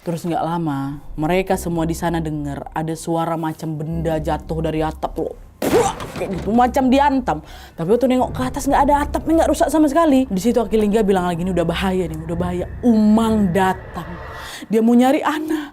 Terus nggak lama, mereka semua di sana dengar ada suara macam benda jatuh dari atap loh. Kayak gitu, macam diantam. Tapi waktu nengok ke atas nggak ada atapnya, nggak rusak sama sekali. Di situ Akilingga bilang lagi, ini udah bahaya nih, udah bahaya. Umang datang, dia mau nyari Ana.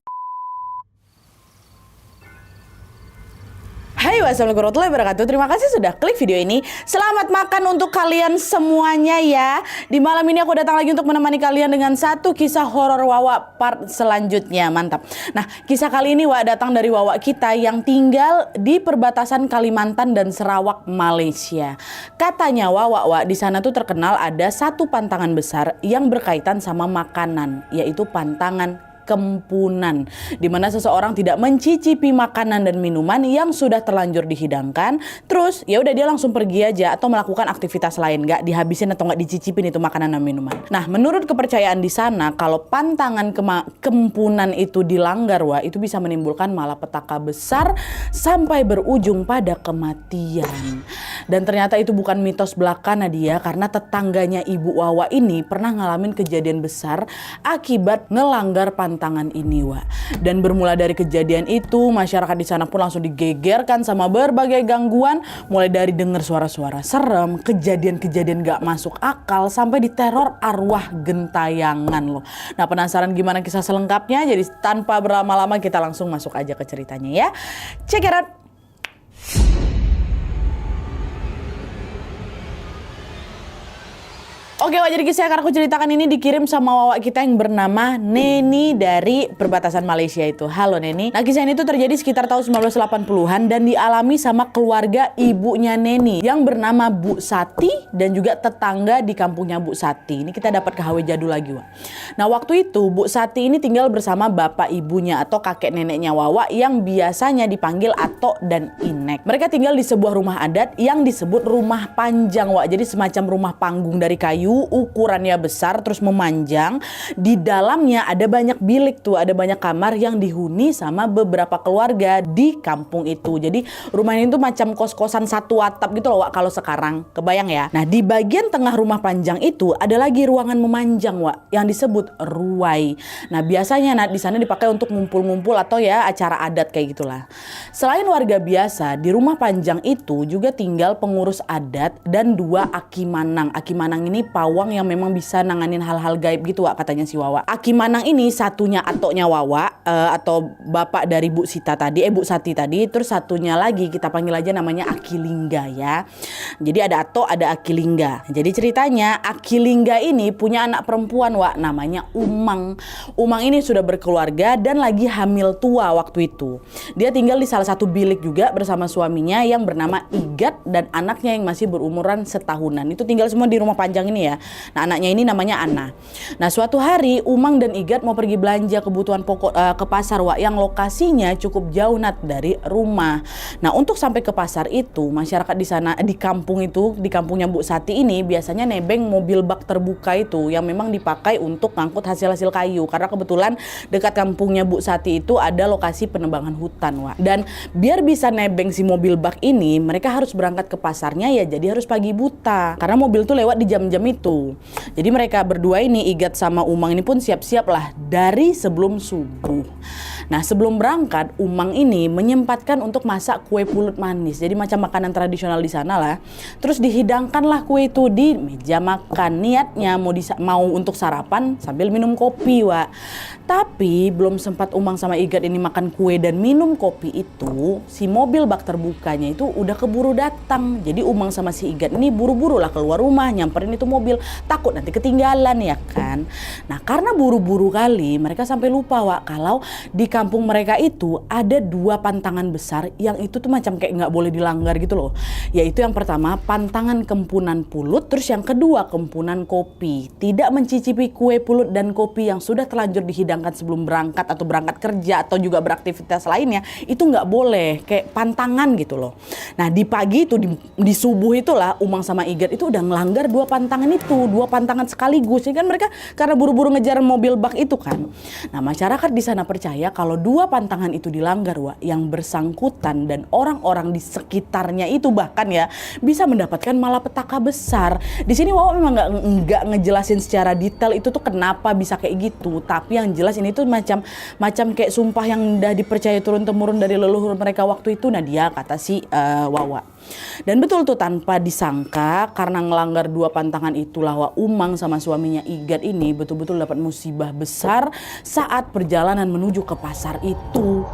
Hai, wassalamualaikum warahmatullahi wabarakatuh. Terima kasih sudah klik video ini. Selamat makan untuk kalian semuanya ya. Di malam ini aku datang lagi untuk menemani kalian dengan satu kisah horor Wawa part selanjutnya. Mantap. Nah, kisah kali ini Wak datang dari Wawa kita yang tinggal di perbatasan Kalimantan dan Sarawak, Malaysia. Katanya Wawa di sana tuh terkenal ada satu pantangan besar yang berkaitan sama makanan, yaitu pantangan kempunan, di mana seseorang tidak mencicipi makanan dan minuman yang sudah terlanjur dihidangkan, terus ya udah dia langsung pergi aja atau melakukan aktivitas lain, nggak dihabisin atau nggak dicicipin itu makanan dan minuman. Nah, menurut kepercayaan di sana, kalau pantangan kempunan itu dilanggar, itu bisa menimbulkan malapetaka besar sampai berujung pada kematian. Dan ternyata itu bukan mitos belaka Nadia, karena tetangganya ibu Wawa ini pernah ngalamin kejadian besar akibat ngelanggar pantangan ini, Dan bermula dari kejadian itu, masyarakat di sana pun langsung digegerkan sama berbagai gangguan, mulai dari dengar suara-suara serem, kejadian-kejadian gak masuk akal, sampai diteror arwah gentayangan loh. Nah, penasaran gimana kisah selengkapnya? Jadi tanpa berlama-lama kita langsung masuk aja ke ceritanya ya. Check it out. Oke, jadi kisah yang aku ceritakan ini dikirim sama Wawa kita yang bernama Neni dari perbatasan Malaysia itu. Halo Neni. Nah, kisah ini tuh terjadi sekitar tahun 1980-an dan dialami sama keluarga ibunya Neni yang bernama Bu Sati dan juga tetangga di kampungnya Bu Sati. Ini kita dapat KHW jadul lagi, Wak. Nah, waktu itu Bu Sati ini tinggal bersama bapak ibunya atau kakek neneknya Wawa yang biasanya dipanggil Atok dan Inek. Mereka tinggal di sebuah rumah adat yang disebut rumah panjang, Wak. Jadi semacam rumah panggung dari kayu, ukurannya besar terus memanjang. Di dalamnya ada banyak bilik tuh, ada banyak kamar yang dihuni sama beberapa keluarga di kampung itu. Jadi rumah ini tuh macam kos-kosan satu atap gitu loh, Wak, kalau sekarang. Kebayang ya? Nah, di bagian tengah rumah panjang itu ada lagi ruangan memanjang, Wak, yang disebut ruai. Nah, biasanya di sana dipakai untuk ngumpul-ngumpul atau ya acara adat kayak gitulah. Selain warga biasa, di rumah panjang itu juga tinggal pengurus adat dan dua aki manang. Aki manang ini pawang yang memang bisa nanganin hal-hal gaib gitu, Wak, katanya si Wawa. Aki manang ini satunya atoknya Wawa atau bapak dari Bu Sati tadi, terus satunya lagi kita panggil aja namanya Akilingga ya. Jadi ada Atok, ada Akilingga. Jadi ceritanya Akilingga ini punya anak perempuan, Wak, namanya Umang. Umang ini sudah berkeluarga dan lagi hamil tua waktu itu. Dia tinggal di salah satu bilik juga bersama suaminya yang bernama Igat dan anaknya yang masih berumuran setahunan. Itu tinggal semua di rumah panjang ini ya. Nah, anaknya ini namanya Ana. Nah, suatu hari Umang dan Igat mau pergi belanja kebutuhan pokok ke pasar, Wak, yang lokasinya cukup jauh dari rumah. Nah, untuk sampai ke pasar itu, masyarakat di sana di kampung itu, di kampungnya Bu Sati ini biasanya nebeng mobil bak terbuka itu yang memang dipakai untuk ngangkut hasil-hasil kayu, karena kebetulan dekat kampungnya Bu Sati itu ada lokasi penebangan hutan, Wak. Dan biar bisa nebeng si mobil bak ini, mereka harus berangkat ke pasarnya ya, jadi harus pagi buta karena mobil tuh lewat di jam-jam itu. Jadi mereka berdua ini, Igat sama Umang ini pun siap-siap lah dari sebelum subuh. Nah, sebelum berangkat, Umang ini menyempatkan untuk masak kue pulut manis. Jadi macam makanan tradisional di sana lah. Terus dihidangkanlah kue itu di meja makan. Niatnya mau untuk sarapan sambil minum kopi, Wak. Tapi belum sempat Umang sama Igat ini makan kue dan minum kopi itu, si mobil bak terbukanya itu udah keburu datang. Jadi Umang sama si Igat ini buru-buru lah keluar rumah, nyamperin itu mobil, takut nanti ketinggalan ya kan. Nah, karena buru-buru kali mereka sampai lupa, Wak, kalau di kampung mereka itu ada dua pantangan besar yang itu tuh macam kayak nggak boleh dilanggar gitu loh. Yaitu yang pertama pantangan kempunan pulut, terus yang kedua kempunan kopi. Tidak mencicipi kue pulut dan kopi yang sudah terlanjur dihidangkan sebelum berangkat atau berangkat kerja atau juga beraktivitas lainnya, itu nggak boleh, kayak pantangan gitu loh. Nah, di pagi itu di subuh itulah Umang sama Igat itu udah ngelanggar dua pantangan itu, 2 pantangan sekaligus. Jadi kan mereka karena buru-buru ngejar mobil bak itu kan. Nah, masyarakat di sana percaya kalau 2 pantangan itu dilanggar, Wak, yang bersangkutan dan orang-orang di sekitarnya itu bahkan ya bisa mendapatkan malapetaka besar. Di sini Wawa memang nggak ngejelasin secara detail itu tuh kenapa bisa kayak gitu. Tapi yang jelas ini tuh macam kayak sumpah yang udah dipercaya turun-temurun dari leluhur mereka waktu itu. Nah, dia kata si Wawa. Dan betul tuh tanpa disangka karena ngelanggar 2 pantangan itulah Wak, Umang sama suaminya Igat ini betul-betul dapat musibah besar saat perjalanan menuju ke pasar itu.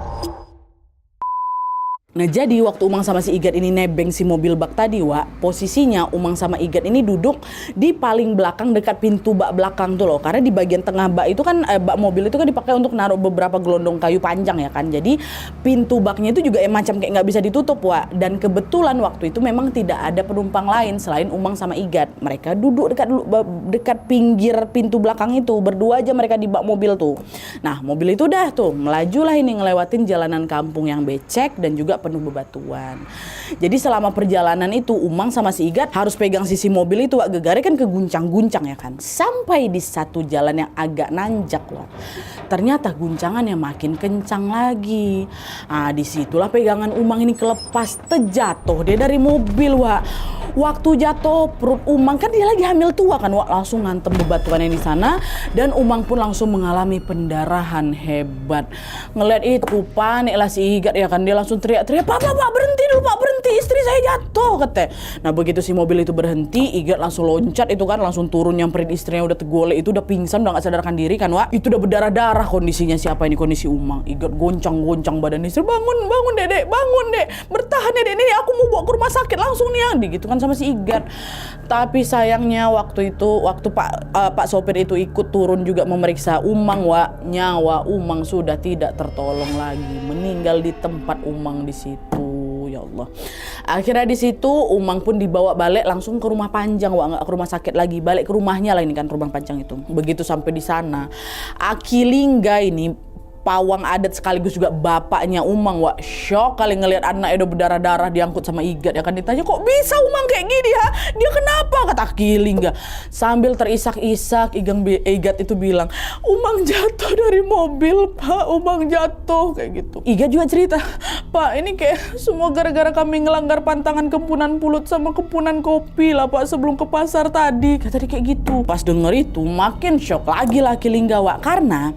Nah, jadi waktu Umang sama si Igat ini nebeng si mobil bak tadi, Wak, posisinya Umang sama Igat ini duduk di paling belakang dekat pintu bak belakang tuh loh. Karena di bagian tengah bak itu kan, bak mobil itu kan dipakai untuk naruh beberapa gelondong kayu panjang ya kan. Jadi pintu baknya itu juga macam kayak nggak bisa ditutup, Wak. Dan kebetulan waktu itu memang tidak ada penumpang lain selain Umang sama Igat. Mereka duduk dekat pinggir pintu belakang itu, berdua aja mereka di bak mobil tuh. Nah, mobil itu udah tuh melajulah ini ngelewatin jalanan kampung yang becek dan juga penuh bebatuan. Jadi selama perjalanan itu Umang sama si Igat harus pegang sisi mobil itu, Wak, gegarnya kan keguncang-guncang ya kan. Sampai di satu jalan yang agak nanjak, Wak. Ternyata guncangannya makin kencang lagi. Nah, disitulah pegangan Umang ini kelepas, terjatuh dia dari mobil, Wak. Waktu jatuh perut Umang kan dia lagi hamil tua kan, Wak, langsung ngantem bebatuan yang di sana dan Umang pun langsung mengalami pendarahan hebat. Ngeliat itu paniklah si Igat ya kan, dia langsung teriak-teriak, Pak, berhenti dulu, Pak, berhenti, istri saya jatuh, katanya. Nah, begitu si mobil itu berhenti, Igat langsung loncat itu kan, langsung turun nyamperin istrinya udah tegolek itu, udah pingsan, udah gak sadarkan diri kan, Wak. Itu udah berdarah-darah kondisinya. Siapa ini? Kondisi Umang. Igat goncang-goncang badan istri, bangun Dedek, bangun Dek, bertahan Dedek, ini aku mau bawa ke rumah sakit langsung nih ya, gitu kan sama si Igat. Tapi sayangnya waktu Pak sopir itu ikut turun juga memeriksa Umang, Wak, nyawa Umang sudah tidak tertolong lagi, meninggal di tempat Umang di situ. Ya Allah. Akhirnya di situ Umang pun dibawa balik langsung ke rumah panjang, Wak, nggak ke rumah sakit lagi, balik ke rumahnya lah ini kan, rumah panjang itu. Begitu sampai di sana, Akilingga ini pawang adat sekaligus juga bapaknya Umang, Wak, shock kali ngelihat anaknya udah berdarah-darah diangkut sama Igat ya kan. Ditanya, kok bisa Umang kayak gini ya? Dia kenapa? Kata Akilingga sambil terisak-isak. Igat itu bilang, Umang jatuh dari mobil, Pak, Umang jatuh, kayak gitu. Igat juga cerita, Pak, ini kayak semua gara-gara kami ngelanggar pantangan Kempunan Pulut sama Kempunan Kopi lah, Pak, sebelum ke pasar tadi. Kata dia kayak gitu. Pas denger itu makin shock lagi lah Akilingga, Wak, karena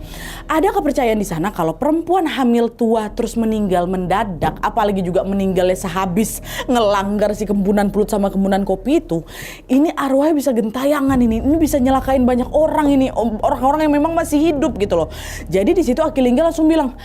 ada kepercayaan di sana kalau perempuan hamil tua terus meninggal mendadak, apalagi juga meninggalnya sehabis ngelanggar si Kempunan Pulut sama Kempunan Kopi itu, ini arwahnya bisa gentayangan, ini bisa nyelakain banyak orang, ini orang-orang yang memang masih hidup gitu loh. Jadi di situ Akilingga langsung bilang,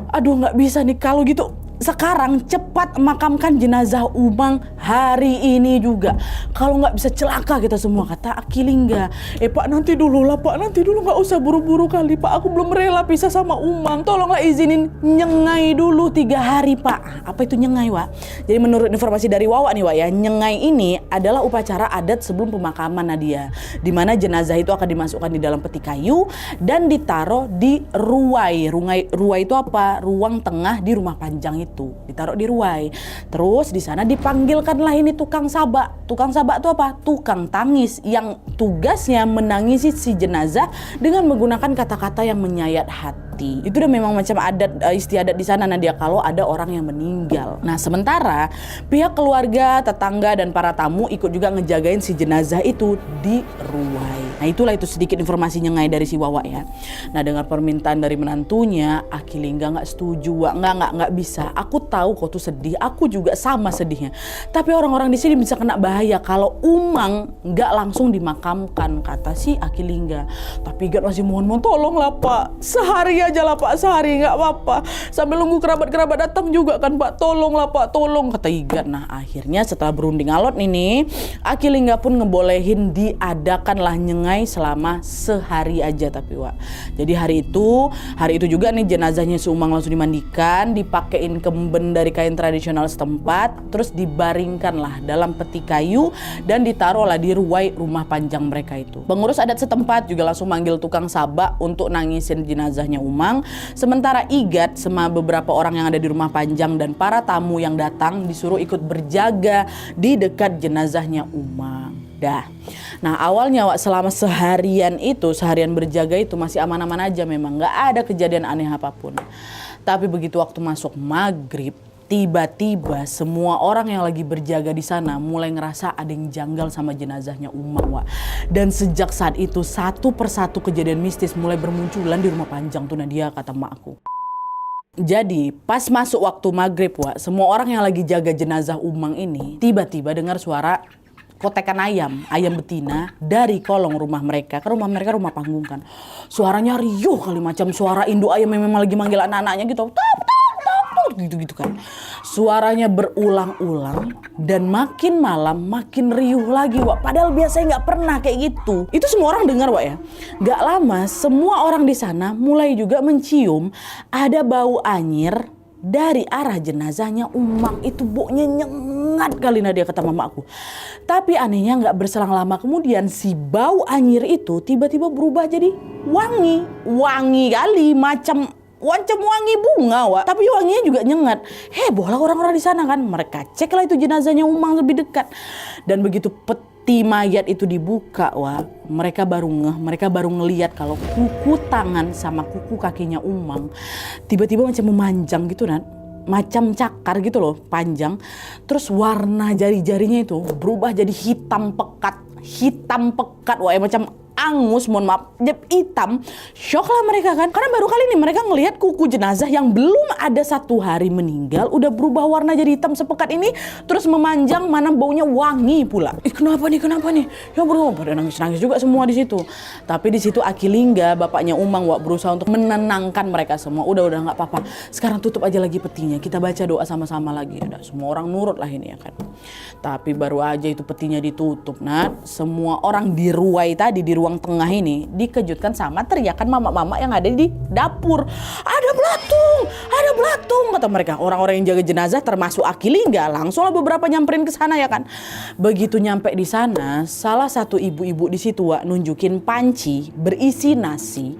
aduh nggak bisa nih kalau gitu. Sekarang cepat makamkan jenazah Umang hari ini juga. Kalau nggak bisa celaka kita semua, kata Akilingga. Pak, nanti dulu lah, Pak, nanti dulu, nggak usah buru-buru kali, Pak. Aku belum rela pisah sama Umang. Tolonglah izinin nyengai dulu 3 hari, Pak. Apa itu nyengai, Wak? Jadi menurut informasi dari Wawa nih, Wak, ya, nyengai ini adalah upacara adat sebelum pemakaman Nadia, di mana jenazah itu akan dimasukkan di dalam peti kayu dan ditaruh di ruwai. Ruwai itu apa? Ruang tengah di rumah panjang itu, ditaruh di ruwai. Terus di sana dipanggilkanlah ini tukang sabak. Tukang sabak itu apa? Tukang tangis yang tugasnya menangisi si jenazah dengan menggunakan kata-kata yang menyayat hati. Itu udah memang macam adat istiadat di sana, Nadia, kalau ada orang yang meninggal. Nah, sementara pihak keluarga, tetangga dan para tamu ikut juga ngejagain si jenazah itu di ruwai. Nah, itulah itu sedikit informasi nyengai dari si Wawa ya. Nah, dengan permintaan dari menantunya, Akilingga nggak setuju, Wak. Nggak bisa. Aku tahu kau tuh sedih, aku juga sama sedihnya. Tapi orang-orang di sini bisa kena bahaya kalau Umang nggak langsung dimakamkan, kata si Akilingga. Tapi Igat masih mohon tolonglah, Pak, sehari aja lah, Pak, sehari nggak apa-apa. Sambil nunggu kerabat-kerabat datang juga kan, Pak, tolonglah, Pak, tolong, kata Igat. Nah, akhirnya setelah berunding alot ini, Akilingga pun ngebolehin diadakanlah nyengai selama sehari aja. Tapi, Wak, jadi hari itu juga nih jenazahnya si Umang langsung dimandikan, dipakein kemben dari kain tradisional setempat, terus dibaringkanlah dalam peti kayu dan ditaruhlah di ruwai rumah panjang mereka itu. Pengurus adat setempat juga langsung manggil tukang sabak untuk nangisin jenazahnya Umang. Sementara Igat sama beberapa orang yang ada di rumah panjang dan para tamu yang datang disuruh ikut berjaga di dekat jenazahnya Umang. Dah. Nah awalnya Wak, selama seharian berjaga itu masih aman-aman aja, memang nggak ada kejadian aneh apapun. Tapi begitu waktu masuk maghrib, tiba-tiba semua orang yang lagi berjaga di sana mulai ngerasa ada yang janggal sama jenazahnya Umang, Wak. Dan sejak saat itu satu persatu kejadian mistis mulai bermunculan di rumah Panjang tuh Nadia, kata makku. Jadi pas masuk waktu maghrib, Wak, semua orang yang lagi jaga jenazah Umang ini tiba-tiba dengar suara kotekan ayam betina dari kolong rumah mereka. Ke rumah mereka rumah panggung kan. Suaranya riuh kali, macam suara induk ayam yang memang lagi manggil anak-anaknya gitu. Gitu kan. Suaranya berulang-ulang dan makin malam makin riuh lagi, Wak. Padahal biasanya nggak pernah kayak gitu. Itu semua orang dengar, Wak, ya. Nggak lama semua orang di sana mulai juga mencium ada bau anyir dari arah jenazahnya Umang. Itu baunya nyengat kali Nadia, kata mamaku. Tapi anehnya nggak berselang lama kemudian si bau anyir itu tiba-tiba berubah jadi wangi kali, macam wangi bunga, Wak. Tapi wanginya juga nyengat. Hebohlah orang-orang di sana kan. Mereka ceklah itu jenazahnya Umang lebih dekat. Dan begitu peti mayat itu dibuka, Wak, mereka baru ngelihat kalau kuku tangan sama kuku kakinya Umang tiba-tiba macam memanjang gitu, Nat. Macam cakar gitu loh, panjang. Terus warna jari-jarinya itu berubah jadi hitam pekat, Wak, ya, macam angus, mohon maaf, hitam. Shock lah mereka kan, karena baru kali ini mereka ngelihat kuku jenazah yang belum ada 1 hari meninggal udah berubah warna jadi hitam sepekat ini, terus memanjang, mana baunya wangi pula. Kenapa nih? Ya bro, pada nangis juga semua di situ. Tapi di situ Akilingga, bapaknya Umang, Wak, berusaha untuk menenangkan mereka semua. Udah nggak apa-apa. Sekarang tutup aja lagi petinya. Kita baca doa sama-sama lagi. Udah, semua orang nurut lah ini ya kan. Tapi baru aja itu petinya ditutup, Nat. Semua orang di ruai tadi, di ruang tengah ini dikejutkan sama teriakan mama-mama yang ada di dapur. Ada belatung, kata mereka. Orang-orang yang jaga jenazah termasuk Akilingga langsunglah beberapa nyamperin ke sana ya kan. Begitu nyampe di sana, salah satu ibu-ibu di situ, Wak, nunjukin panci berisi nasi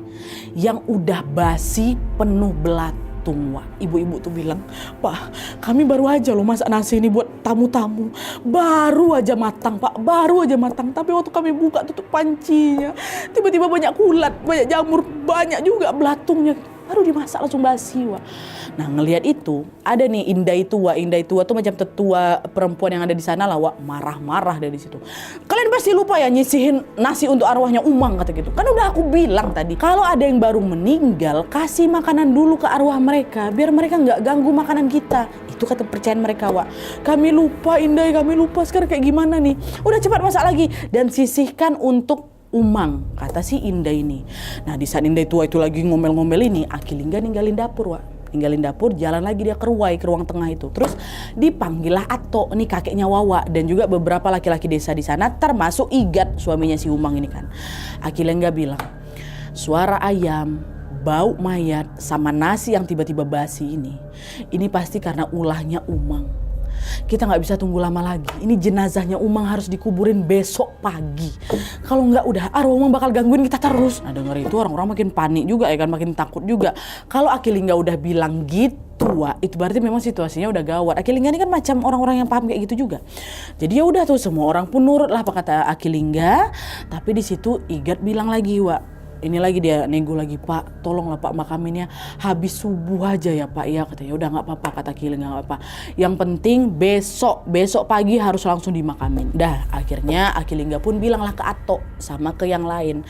yang udah basi penuh belatung, Wak. Ibu-ibu tuh bilang, "Pak, kami baru aja loh masak nasi ini buat tamu-tamu. Baru aja matang, Pak. Tapi waktu kami buka tutup pancinya, tiba-tiba banyak kulat, banyak jamur, banyak juga belatungnya. Baru dimasak langsung basi, Wak." Nah ngelihat itu, ada nih Indai Tua tuh macam tetua perempuan yang ada di sana lah, Wak, marah-marah dari situ. "Kalian pasti lupa ya nyisihin nasi untuk arwahnya Umang," kata gitu. "Kan udah aku bilang tadi, kalau ada yang baru meninggal, kasih makanan dulu ke arwah mereka, biar mereka nggak ganggu makanan kita." Itu kata percayaan mereka, Wak. "Kami lupa Indai, sekarang kayak gimana nih? Udah cepat masak lagi dan sisihkan untuk Umang," kata si Indai ini. Nah di saat Indai Tua itu lagi ngomel-ngomel ini, Akilingga ninggalin dapur, Wak. Jalan lagi dia ke ruang tengah itu. Terus dipanggillah Ato, nih kakeknya Wawa, dan juga beberapa laki-laki desa di sana, termasuk Igat, suaminya si Umang ini kan. Akilingga bilang, "Suara ayam, bau mayat, sama nasi yang tiba-tiba basi ini pasti karena ulahnya Umang. Kita nggak bisa tunggu lama lagi. Ini jenazahnya Umang harus dikuburin besok pagi. Kalau nggak udah arwah Umang bakal gangguin kita terus." Nah denger itu orang-orang makin panik juga ya kan, makin takut juga. Kalau Akilingga udah bilang gitu, Wak, itu berarti memang situasinya udah gawat. Akilingga ini kan macam orang-orang yang paham kayak gitu juga. Jadi ya udah tuh semua orang pun nurut lah apa kata Akilingga. Tapi di situ Igat bilang lagi, Wak, ini lagi dia nego lagi, "Pak, tolonglah Pak makaminnya habis subuh aja ya Pak ya," katanya. "Udah nggak apa-apa," kata Akilingga, "nggak apa-apa. Yang penting besok pagi harus langsung dimakamin." Dah akhirnya Akilingga pun bilanglah ke Ato sama ke yang lain,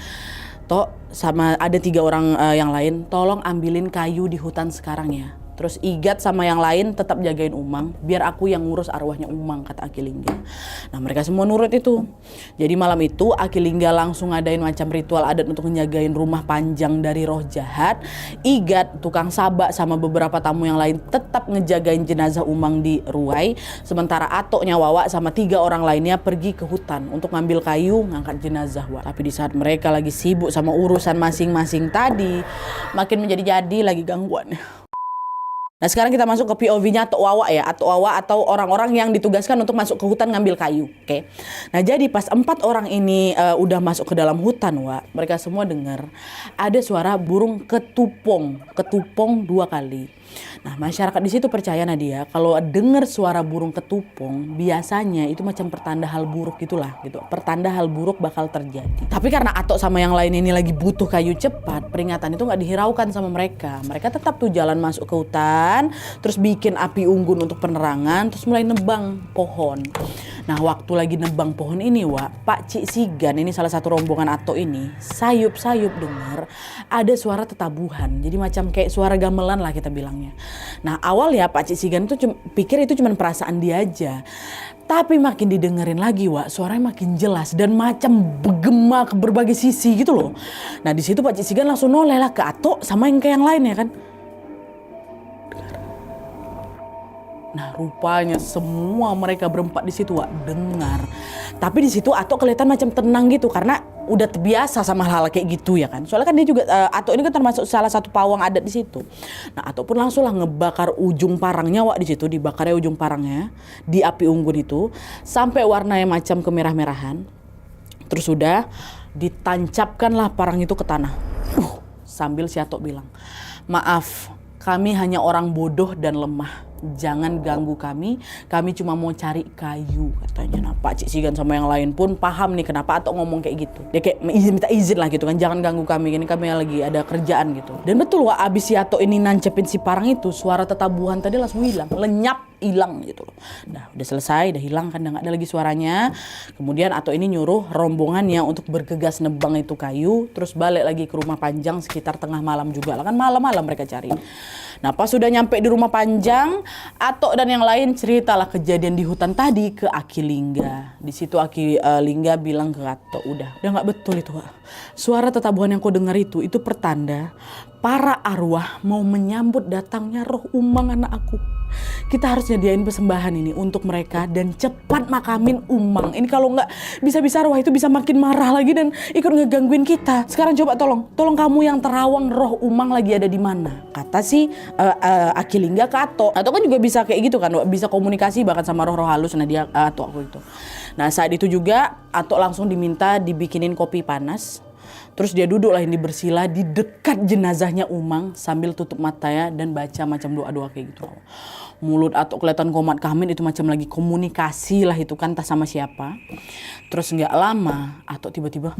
"Tok, sama ada 3 orang yang lain, tolong ambilin kayu di hutan sekarang ya. Terus Igat sama yang lain tetap jagain Umang, biar aku yang ngurus arwahnya Umang," kata Akilingga. Nah mereka semua nurut itu. Jadi malam itu Akilingga langsung ngadain macam ritual adat untuk menjagain rumah Panjang dari roh jahat. Igat, tukang sabak, sama beberapa tamu yang lain tetap ngejagain jenazah Umang di ruai. Sementara Atoknya Wawa sama 3 orang lainnya pergi ke hutan untuk ngambil kayu ngangkat jenazah, Wak. Tapi di saat mereka lagi sibuk sama urusan masing-masing tadi, makin menjadi-jadi lagi gangguannya. Nah sekarang kita masuk ke POV-nya Atok Wawa ya, Atok Wawa atau orang-orang yang ditugaskan untuk masuk ke hutan ngambil kayu, oke? Nah jadi pas 4 orang ini udah masuk ke dalam hutan, mereka semua dengar ada suara burung ketupong 2 kali. Nah masyarakat di situ percaya Nadia kalau dengar suara burung ketupong biasanya itu macam pertanda hal buruk gitulah gitu, pertanda hal buruk bakal terjadi. Tapi karena Atok sama yang lain ini lagi butuh kayu cepat, peringatan itu nggak dihiraukan sama mereka. Mereka tetap tuh jalan masuk ke hutan, terus bikin api unggun untuk penerangan, terus mulai nebang pohon. Nah waktu lagi nebang pohon ini Pak Cik Sigan ini salah satu rombongan Atok ini sayup-sayup dengar ada suara tetabuhan. Jadi macam kayak suara gamelan lah kita bilangnya. Nah awal ya Pak Cik Sigan itu pikir itu cuma perasaan dia aja. Tapi makin didengerin lagi suaranya makin jelas dan macam bergema ke berbagai sisi gitu loh. Nah di situ Pak Cik Sigan langsung noleh lah ke Atok sama yang kayak yang lain ya kan. Nah rupanya semua mereka berempat di situ dengar. Tapi di situ Atok kelihatan macam tenang gitu karena udah terbiasa sama hal-hal kayak gitu ya kan. Soalnya kan dia juga Atok ini kan termasuk salah satu pawang adat di situ. Nah Atok pun langsung lah ngebakar ujung parangnya di situ, dibakarnya ujung parangnya di api unggun itu sampai warnanya macam kemerah-merahan. Terus udah ditancapkanlah parang itu ke tanah. Sambil si Atok bilang, "Maaf, kami hanya orang bodoh dan lemah. Jangan ganggu kami cuma mau cari kayu," katanya. Nah Pak Cik Sigan sama yang lain pun paham nih kenapa Atok ngomong kayak gitu. Dia kayak minta izin lah gitu kan, jangan ganggu kami, ini kami lagi ada kerjaan gitu. Dan betul abis si Atok ini nancepin si parang itu, suara tetabuhan tadi langsung hilang, lenyap, hilang gitu loh. Nah udah selesai, udah hilang kan, udah gak ada lagi suaranya. Kemudian Atok ini nyuruh rombongannya untuk bergegas nebang itu kayu, terus balik lagi ke rumah Panjang sekitar tengah malam juga lah kan, malam-malam mereka cari. Nah pas sudah nyampe di rumah Panjang, Atok dan yang lain ceritalah kejadian di hutan tadi ke Aki Lingga. Di situ Aki Lingga bilang ke Atok, udah nggak betul itu suara tetabuhan yang kau dengar itu pertanda para arwah mau menyambut datangnya roh Umang anak aku. Kita harus nyediain persembahan ini untuk mereka dan cepat makamin Umang. Ini kalau nggak bisa-bisa arwah itu bisa makin marah lagi dan ikut ngegangguin kita. Sekarang coba tolong kamu yang terawang roh Umang lagi ada di mana? Kata si Aki Lingga ke Atok. Atok kan juga bisa kayak gitu kan, bisa komunikasi bahkan sama roh-roh halus. Nah dia Atok aku itu. Nah saat itu juga Atok langsung diminta dibikinin kopi panas. Terus dia duduk lah ini bersila di dekat jenazahnya Umang sambil tutup matanya dan baca macam doa-doa kayak gitu. Mulut Atok kelihatan komat kamit itu macam lagi komunikasi lah itu kan, entah sama siapa. Terus nggak lama Atok tiba-tiba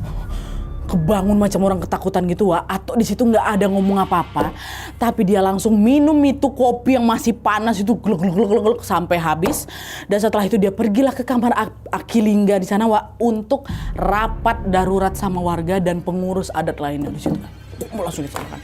kebangun macam orang ketakutan gitu Atok di situ nggak ada ngomong apa-apa, tapi dia langsung minum itu kopi yang masih panas itu gluk sampai habis. Dan setelah itu dia pergilah ke kamar Aki Lingga di sana untuk rapat darurat sama warga dan pengurus adat lainnya di situ kan. Langsung diserahkan.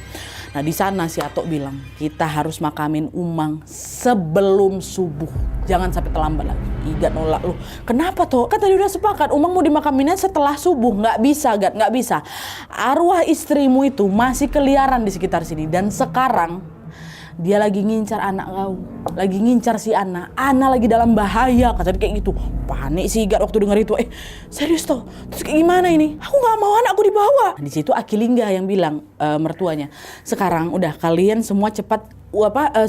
Nah di sana si Atok bilang kita harus makamin Umang sebelum subuh, jangan sampai terlambat lagi. Igat nolak lu. Kenapa toh? Kan tadi udah sepakat Umang mau dimakaminnya setelah subuh. Nggak bisa Gat, nggak bisa. Arwah istrimu itu masih keliaran di sekitar sini dan sekarang dia lagi ngincar anak kau, lagi ngincar si Ana lagi dalam bahaya, kata dia kayak gitu. Panik sih Gat waktu denger itu. Serius toh? Terus kayak gimana ini? Aku nggak mau anakku dibawa. Di situ Aki Lingga yang bilang mertuanya, sekarang udah kalian semua cepat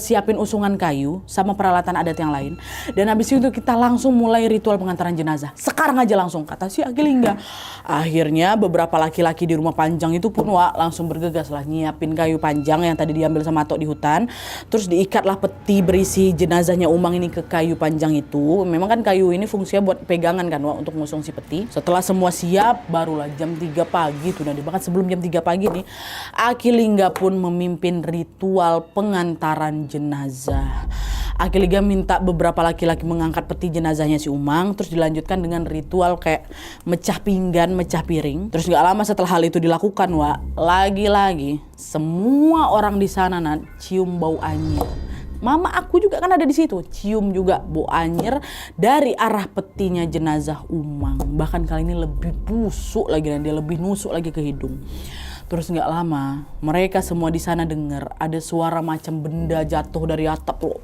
siapin usungan kayu sama peralatan adat yang lain, dan habis itu kita langsung mulai ritual pengantaran jenazah sekarang aja langsung, kata si Aki Lingga. Akhirnya beberapa laki-laki di rumah Panjang itu pun langsung bergegas lah nyiapin kayu panjang yang tadi diambil sama Atok di hutan, terus diikatlah peti berisi jenazahnya Umang ini ke kayu panjang itu. Memang kan kayu ini fungsinya buat pegangan kan untuk ngusung si peti. Setelah semua siap barulah jam 3 pagi tuh, dan bahkan sebelum jam 3 pagi nih Aki Lingga pun memimpin ritual pengantaran jenazah. Aki Lingga minta beberapa laki-laki mengangkat peti jenazahnya si Umang, terus dilanjutkan dengan ritual kayak mecah pinggan, mecah piring. Terus gak lama setelah hal itu dilakukan lagi-lagi semua orang di sana cium bau anyir. Mama aku juga kan ada di situ, cium juga bau anyir dari arah petinya jenazah Umang. Bahkan kali ini lebih busuk lagi dan dia lebih nusuk lagi ke hidung. Terus nggak lama mereka semua di sana dengar ada suara macam benda jatuh dari atap tuh,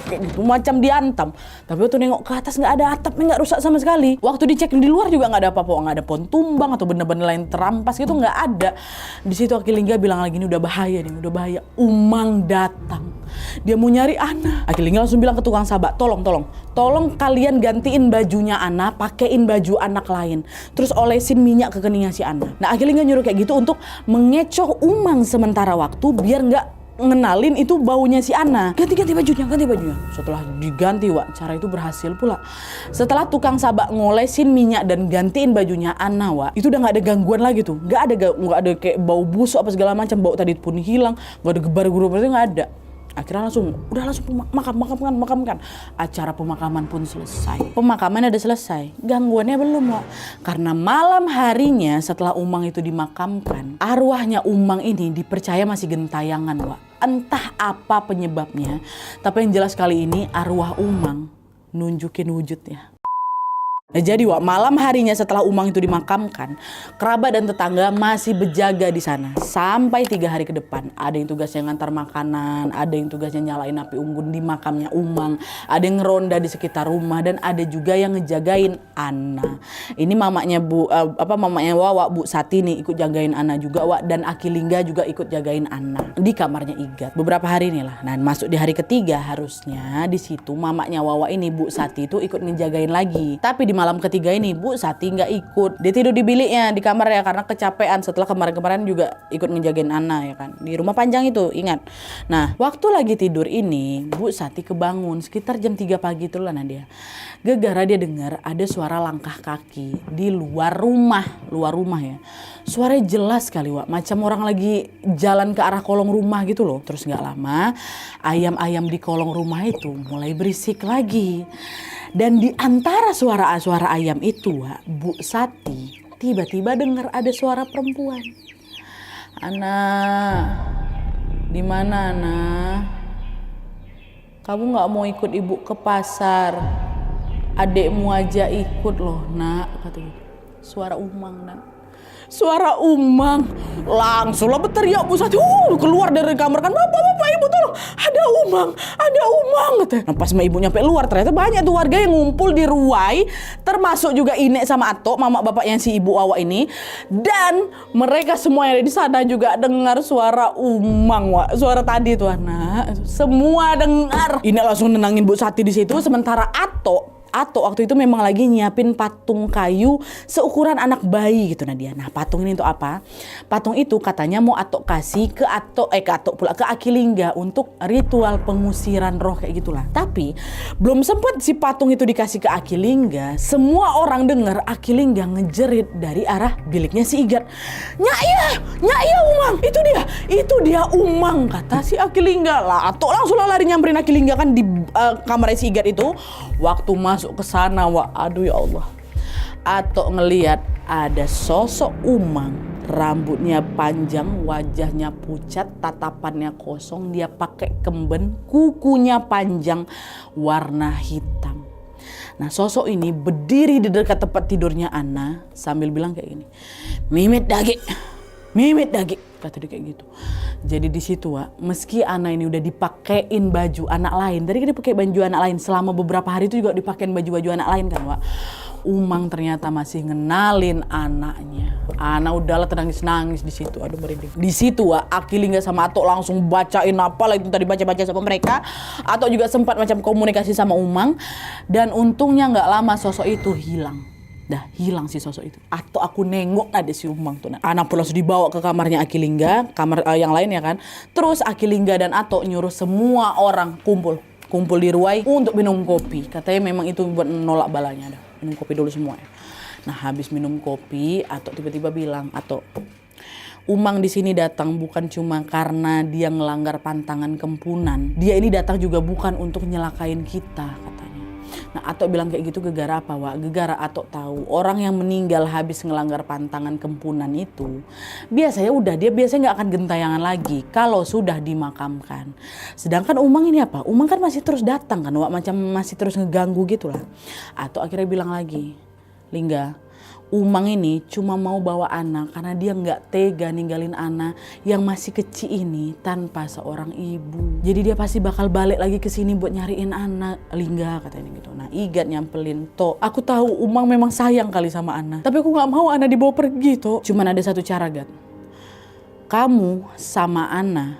kayak gitu, macam diantam. Tapi waktu nengok ke atas nggak ada atapnya, nggak rusak sama sekali. Waktu dicek di luar juga nggak ada apa-apa, nggak ada pohon tumbang atau benda-benda lain terampas gitu, nggak ada. Di situ Akilingga bilang lagi, ini udah bahaya nih, udah bahaya. Umang datang, dia mau nyari Ana. Akilingga langsung bilang ke tukang sabak, tolong kalian gantiin bajunya Ana, pakein baju anak lain, terus olesin minyak ke keningnya si Ana. Nah Akilingga nyuruh kayak gitu untuk mengecoh Umang sementara waktu biar nggak ngenalin itu baunya si Ana. Ganti bajunya. Setelah diganti, Wak, cara itu berhasil pula. Setelah tukang sabak ngolesin minyak dan gantiin bajunya Ana, Wak, itu udah nggak ada gangguan lagi tuh. Nggak ada kayak bau busuk apa segala macam. Bau tadi pun hilang. Nggak ada gebar-gebar, nggak ada. Akhirnya langsung makamkan. Acara pemakaman pun selesai. Pemakaman ada selesai, gangguannya belum, Wak. Karena malam harinya setelah Umang itu dimakamkan, arwahnya Umang ini dipercaya masih gentayangan, Wak. Entah apa penyebabnya, tapi yang jelas kali ini arwah Umang nunjukin wujudnya. Nah, jadi Wak, malam harinya setelah Umang itu dimakamkan, kerabat dan tetangga masih berjaga di sana sampai 3 hari ke depan. Ada yang tugasnya ngantar makanan, ada yang tugasnya nyalain api unggun di makamnya Umang, ada yang ngeronda di sekitar rumah, dan ada juga yang ngejagain Ana. Ini mamanya mamanya Wawa, Bu Sati nih ikut jagain Ana juga, Wak, dan Akilingga juga ikut jagain Ana di kamarnya Igat. Beberapa hari nih lah. Nah, masuk di hari ketiga harusnya di situ mamanya Wawa ini, Bu Sati, itu ikut ngejagain lagi. Tapi di malam ketiga ini Bu Sati nggak ikut. Dia tidur di biliknya di kamar ya, karena kecapean setelah kemarin-kemarin juga ikut ngejagain Ana ya kan. Di rumah panjang itu, ingat. Nah, waktu lagi tidur ini Bu Sati kebangun sekitar jam 3 pagi itu lah Nadia. Gegara dia dengar ada suara langkah kaki di luar rumah ya. Suaranya jelas sekali, Wak, macam orang lagi jalan ke arah kolong rumah gitu loh. Terus nggak lama ayam-ayam di kolong rumah itu mulai berisik lagi. Dan di antara suara ayam itu, Wak, Bu Sati tiba-tiba dengar ada suara perempuan. Ana, di mana Ana? Kamu nggak mau ikut ibu ke pasar? Adekmu aja ikut loh, Nak, kata gitu. Suara Umang, Nak. Suara Umang. Langsung lah berteriak Bu Sati, keluar dari kamar kan, bapak ibu tolong, ada Umang katanya. Nah, pas ibu nyampe luar ternyata banyak tuh warga yang ngumpul di ruai, termasuk juga Inek sama Atok, mama bapaknya si ibu Wawa ini, dan mereka semua yang ada di sana juga dengar suara Umang, Wak. Suara tadi tuh anak, semua dengar. Inek langsung nenangin Bu Sati di situ, sementara Atok waktu itu memang lagi nyiapin patung kayu seukuran anak bayi gitu Nadia. Nah, patung ini untuk apa? Patung itu katanya mau Atok kasih ke Akilingga untuk ritual pengusiran roh kayak gitulah. Tapi belum sempat si patung itu dikasih ke Akilingga, semua orang dengar Akilingga ngejerit dari arah biliknya si Igat. Nyai Umang, itu dia Umang, kata si Akilingga. Lah Atok langsung lari nyamperin Akilingga kan di kamar si Igat itu. Waktu masuk ke sana, Wak, aduh ya Allah. Atok ngelihat ada sosok Umang, rambutnya panjang, wajahnya pucat, tatapannya kosong, dia pakai kemben, kukunya panjang, warna hitam. Nah, sosok ini berdiri di dekat tempat tidurnya Ana sambil bilang kayak gini, Mimit dagi, kata dia kayak gitu. Jadi di situ, Wak, meski Ana ini udah dipakein baju anak lain, tadi kan dipakai baju anak lain selama beberapa hari itu juga dipakein baju anak lain kan, Wak. Umang ternyata masih ngenalin anaknya. Ana udahlah nangis di situ, aduh merinding. Di situ, Wak, Akilingga sama Atok langsung bacain apa lah itu tadi baca sama mereka. Atok juga sempat macam komunikasi sama Umang, dan untungnya nggak lama sosok itu hilang. Dah hilang si sosok itu. Atau aku nengok ada si Umang tuh. Anak pun langsung dibawa ke kamarnya Akilingga, kamar yang lain ya kan. Terus Akilingga dan Atok nyuruh semua orang kumpul di ruai untuk minum kopi. Katanya memang itu buat nolak balanya. Dah minum kopi dulu semua ya. Nah, habis minum kopi, Atok tiba-tiba bilang, Atok, Umang di sini datang bukan cuma karena dia ngelanggar pantangan kempunan. Dia ini datang juga bukan untuk nyelakain kita, katanya. Nah, Atok bilang kayak gitu gegara apa, Wak? Gegara Atok tahu orang yang meninggal habis ngelanggar pantangan kempunan itu biasanya nggak akan gentayangan lagi kalau sudah dimakamkan. Sedangkan Umang ini apa? Umang kan masih terus datang kan, Wak, macam masih terus ngeganggu gitulah. Atok akhirnya bilang lagi, Lingga, Umang ini cuma mau bawa Ana karena dia nggak tega ninggalin Ana yang masih kecil ini tanpa seorang ibu. Jadi dia pasti bakal balik lagi ke sini buat nyariin Ana. Lingga katanya gitu. Nah Igat nyampelin, Toh aku tahu Umang memang sayang kali sama Ana, tapi aku nggak mau Ana dibawa pergi Toh. Cuman ada satu cara Gat. Kamu sama Ana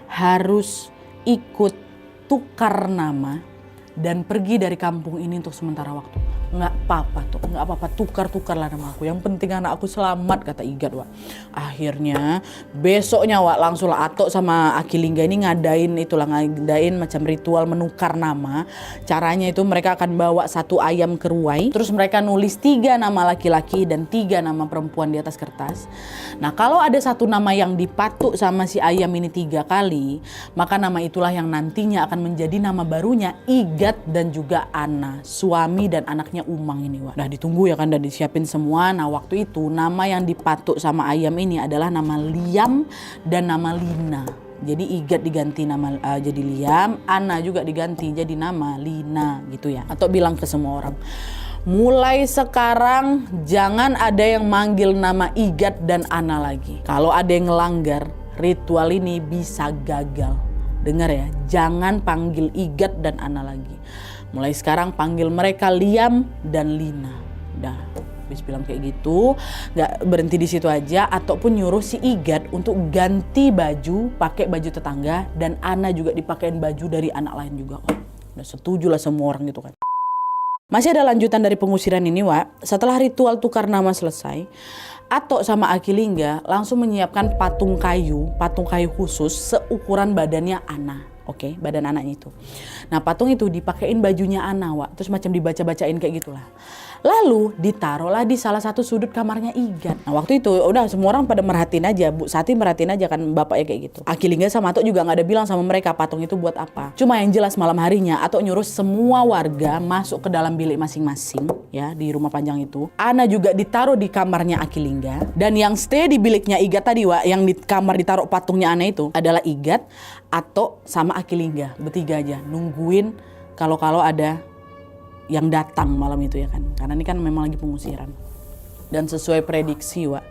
harus ikut tukar nama dan pergi dari kampung ini untuk sementara waktu. Nggak apa-apa Toh, nggak apa-apa, tukar-tukarlah nama aku. Yang penting anak aku selamat, kata Igat Wak. Akhirnya besoknya Wak langsung lah Atok sama Aki Lingga ini ngadain macam ritual menukar nama. Caranya itu mereka akan bawa 1 ayam keruai, terus mereka nulis 3 nama laki-laki dan 3 nama perempuan di atas kertas. Nah kalau ada 1 nama yang dipatuk sama si ayam ini 3 kali, maka nama itulah yang nantinya akan menjadi nama barunya Igat dan juga Ana, suami dan anaknya Umang ini Wak. Nah ditunggu ya kan, udah disiapin semua. Nah waktu itu nama yang dipatuk sama ayam ini adalah nama Liam dan nama Lina. Jadi Igat diganti nama jadi Liam, Ana juga diganti jadi nama Lina gitu ya. Atau bilang ke semua orang, mulai sekarang jangan ada yang manggil nama Igat dan Ana lagi. Kalau ada yang ngelanggar, ritual ini bisa gagal. Dengar ya, jangan panggil Igat dan Ana lagi. Mulai sekarang panggil mereka Liam dan Lina. Udah, habis bilang kayak gitu, nggak berhenti di situ aja, ataupun nyuruh si Igat untuk ganti baju, pakai baju tetangga, dan Ana juga dipakein baju dari anak lain juga. Oh, udah setuju lah semua orang gitu kan. Masih ada lanjutan dari pengusiran ini Wak. Setelah ritual tukar nama selesai, Atok sama Aki Lingga langsung menyiapkan patung kayu khusus seukuran badannya Ana. Oke, badan anaknya itu. Nah patung itu dipakein bajunya Ana Wak. Terus macam dibaca-bacain kayak gitulah. Lalu ditaruhlah di salah satu sudut kamarnya Igat. Nah waktu itu udah semua orang pada merhatiin aja. Bu Sati merhatiin aja kan bapaknya kayak gitu. Aki Lingga sama Atok juga gak ada bilang sama mereka patung itu buat apa. Cuma yang jelas malam harinya Atok nyuruh semua warga masuk ke dalam bilik masing-masing ya di rumah panjang itu. Ana juga ditaruh di kamarnya Aki Lingga. Dan yang stay di biliknya Igat tadi Wak, yang di kamar ditaruh patungnya Ana itu adalah Igat, Atok sama Aki Lingga. Bertiga aja nungguin kalau ada yang datang malam itu ya kan. Karena ini kan memang lagi pengusiran. Dan sesuai prediksi Wak,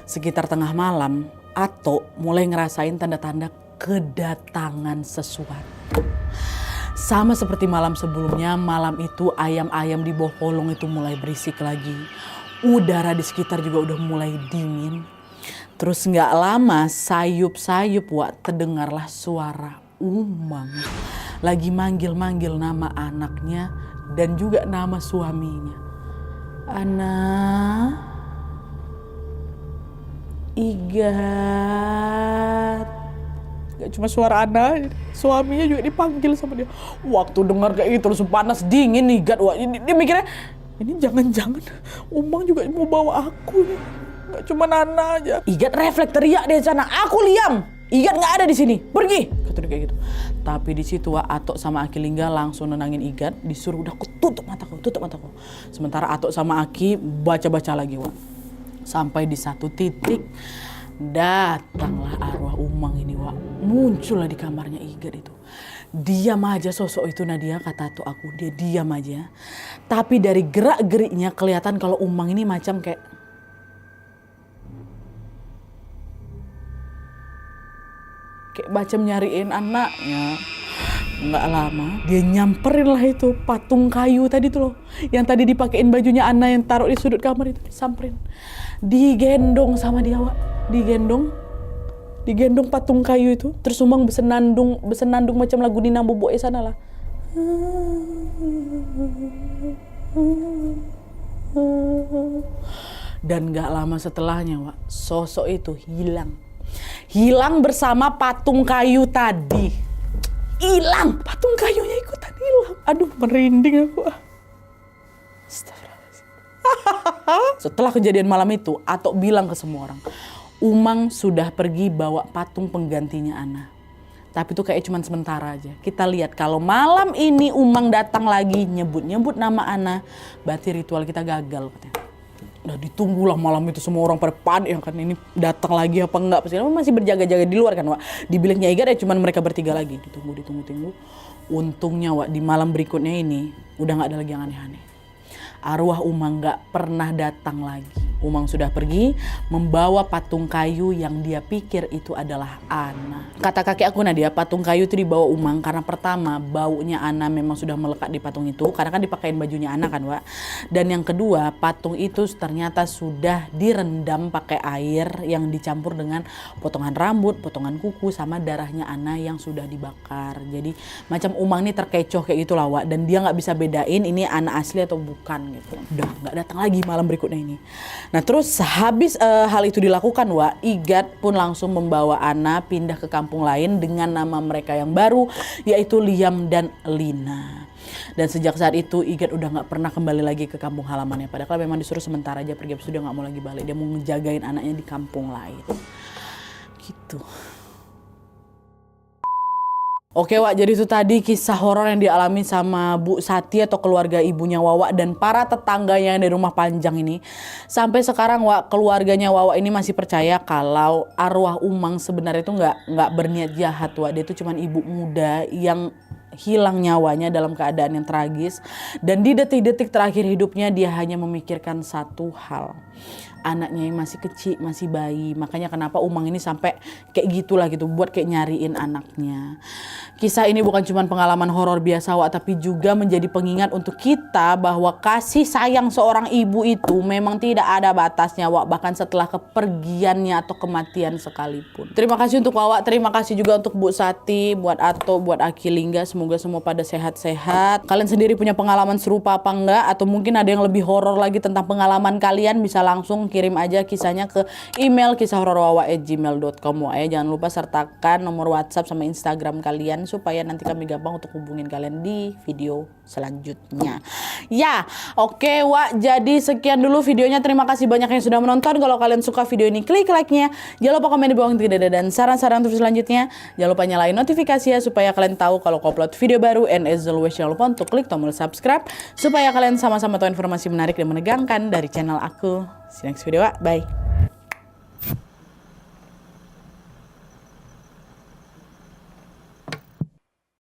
sekitar tengah malam Atok mulai ngerasain tanda-tanda kedatangan sesuatu. Sama seperti malam sebelumnya, malam itu ayam-ayam di bawah kolong itu mulai berisik lagi. Udara di sekitar juga udah mulai dingin. Terus nggak lama sayup-sayup Wak, terdengarlah suara Umang lagi manggil-manggil nama anaknya dan juga nama suaminya. Ana, Igat. Gak cuma suara Ana, suaminya juga dipanggil sama dia. Waktu dengar kayak gitu langsung panas dingin Igat. Wah, dia mikirnya ini jangan-jangan Umang juga mau bawa aku nih. Gak cuma Ana aja. Igat refleks teriak di sana, "Aku Liam! Igat nggak ada di sini, pergi!" Kata dia kayak gitu. Tapi di situ Atok sama Aki Lingga langsung nenangin Igat, disuruh udah tutup mataku. Sementara Atok sama Aki baca-baca lagi Wak. Sampai di satu titik datanglah arwah Umang ini Wak. Muncullah di kamarnya Igat itu. Diam aja sosok itu Nadia, kata Atok aku, dia diam aja. Tapi dari gerak-geriknya kelihatan kalau Umang ini macam kayak macam nyariin anaknya. Nggak lama dia nyamperin lah itu patung kayu tadi tuh loh, yang tadi dipakein bajunya Ana yang taruh di sudut kamar itu. Samperin, digendong sama dia Wak. Digendong patung kayu itu. Terus Umang besenandung macam lagu Nina Bobo sana lah. Dan nggak lama setelahnya Wak, sosok itu hilang bersama patung kayu tadi. Hilang, patung kayunya ikutan hilang. Aduh, merinding aku. Astagfirullahaladzim. Setelah kejadian malam itu, Atok bilang ke semua orang, Umang sudah pergi bawa patung penggantinya Ana. Tapi itu kayak cuman sementara aja. Kita lihat kalau malam ini Umang datang lagi nyebut nama Ana, berarti ritual kita gagal katanya. Udah ditunggulah malam itu, semua orang pada panik ya kan, ini datang lagi apa enggak. Pasti masih berjaga-jaga di luar kan Wak. Di biliknya Igat ya cuman mereka bertiga lagi. Ditunggu. Untungnya Wak, di malam berikutnya ini udah gak ada lagi yang aneh-aneh. arwah Umang gak pernah datang lagi. Umang sudah pergi membawa patung kayu yang dia pikir itu adalah Ana. Kata kakek aku Nadia, patung kayu itu dibawa Umang karena pertama baunya Ana memang sudah melekat di patung itu karena kan dipakein bajunya Ana kan Wak. Dan yang kedua patung itu ternyata sudah direndam pakai air yang dicampur dengan potongan rambut, potongan kuku sama darahnya Ana yang sudah dibakar. Jadi macam Umang nih terkecoh kayak gitu lah Wak, dan dia nggak bisa bedain ini Ana asli atau bukan gitu. Udah nggak datang lagi malam berikutnya ini. Nah terus habis hal itu dilakukan Wak, Igat pun langsung membawa Ana pindah ke kampung lain dengan nama mereka yang baru yaitu Liam dan Lina. Dan sejak saat itu Igat udah nggak pernah kembali lagi ke kampung halamannya. Padahal memang disuruh sementara aja pergi, sudah nggak mau lagi balik. Dia mau ngejagain anaknya di kampung lain. Gitu. Oke Wak, jadi itu tadi kisah horor yang dialami sama Bu Sati atau keluarga ibunya Wawa dan para tetangganya di rumah Panjang ini. Sampai sekarang Wak, keluarganya Wawa ini masih percaya kalau arwah Umang sebenarnya itu nggak berniat jahat Wak. Dia itu cuma ibu muda yang hilang nyawanya dalam keadaan yang tragis. Dan di detik-detik terakhir hidupnya dia hanya memikirkan satu hal. Anaknya yang masih kecil, masih bayi. Makanya kenapa Umang ini sampai kayak gitulah gitu, buat kayak nyariin anaknya. Kisah ini bukan cuma pengalaman horor biasa Wak, tapi juga menjadi pengingat untuk kita bahwa kasih sayang seorang ibu itu memang tidak ada batasnya Wak, bahkan setelah kepergiannya atau kematian sekalipun. Terima kasih untuk Wawa, terima kasih juga untuk Bu Sati, buat Ato, buat Akilingga. Semoga semua pada sehat-sehat. Kalian sendiri punya pengalaman serupa apa enggak? Atau mungkin ada yang lebih horor lagi tentang pengalaman kalian? Bisa langsung kirim aja kisahnya ke email kisahhororwawa@gmail.com Wak ya. Jangan lupa sertakan nomor WhatsApp sama Instagram kalian supaya nanti kami gampang untuk hubungin kalian di video selanjutnya. Ya, oke Wak. Jadi sekian dulu videonya. Terima kasih banyak yang sudah menonton. Kalau kalian suka video ini, klik like-nya. Jangan lupa komen di bawah tidak ada dan saran-saran untuk selanjutnya. Jangan lupa nyalain notifikasi ya supaya kalian tahu kalau upload video baru. And as always, jangan lupa untuk klik tombol subscribe supaya kalian sama-sama tahu informasi menarik dan menegangkan dari channel aku. See you next video Wak. Bye.